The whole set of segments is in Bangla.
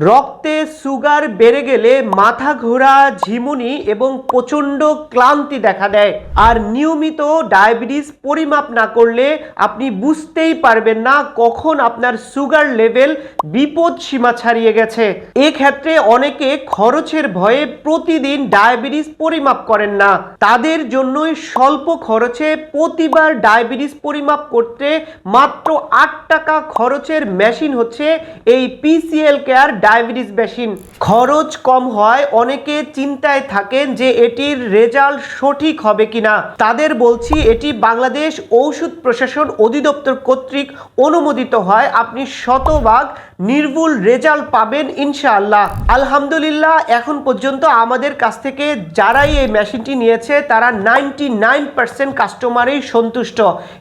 রক্তে সুগার বেড়ে গেলে মাথা ঘোরা, ঝিমুনি এবং প্রচণ্ড ক্লান্তি দেখা দেয়। আর নিয়মিত ডায়াবেটিস পরিমাপ না করলে আপনি বুঝতেই পারবেন না কখন আপনার সুগার লেভেল বিপদ সীমা ছাড়িয়ে গেছে। এক্ষেত্রে অনেকে খরচের ভয়ে প্রতিদিন ডায়াবেটিস পরিমাপ করেন না। তাদের জন্যই স্বল্প খরচে প্রতিবার ডায়াবেটিস পরিমাপ করতে মাত্র 8 টাকা খরচের মেশিন হচ্ছে এই পিসিএল কেয়ার ডায়াবেটিস মেশিন। খরচ কম হয় অনেকে চিন্তায় থাকেন যে এটির রেজাল্ট সঠিক হবে কিনা। তাদের বলছি এটি বাংলাদেশ ঔষধ প্রশাসন অধিদপ্তর কর্তৃক অনুমোদিত হয়। আপনি শতভাগ নির্ভুল রেজাল্ট পাবেন ইনশাআল্লাহ। আলহামদুলিল্লাহ, এখন পর্যন্ত আমাদের কাছ থেকে যারাই এই মেশিনটি নিয়েছে তারা 99% কাস্টমারই সন্তুষ্ট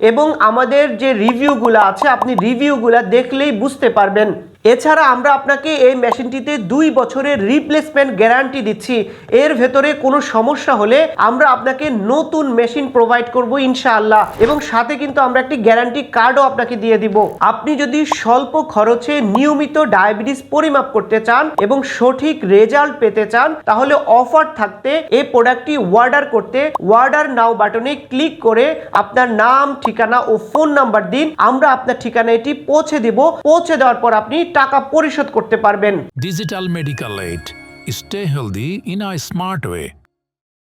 এবং আমাদের যে রিভিউগুলো আছে আপনি রিভিউগুলো দেখলেই বুঝতে পারবেন। এছাড়া আমরা আপনাকে এই মেশিনটিতে 2 বছরের রিপ্লেসমেন্ট গ্যারান্টি দিচ্ছি। এর ভেতরে কোনো সমস্যা হলে আমরা আপনাকে নতুন মেশিন প্রোভাইড করব ইনশাআল্লাহ, এবং সাথে কিন্তু আমরা একটি গ্যারান্টি কার্ডও আপনাকে দিয়ে দিব। আপনি যদি স্বল্প খরচে নিয়মিত ডায়াবেটিস পরিমাপ করতে চান এবং সঠিক রেজাল্ট পেতে চান তাহলে অফার থাকতে এই প্রোডাক্টটি অর্ডার করতে অর্ডার নাও বাটনে ক্লিক করে আপনার নাম, ঠিকানা ও ফোন নাম্বার দিন। আমরা আপনার ঠিকানা এটি পৌঁছে দেব। পৌঁছে দেওয়ার পর আপনি টাকা পরিশোধ করতে পারবেন। Digital Medical Aid. Stay healthy in a smart way.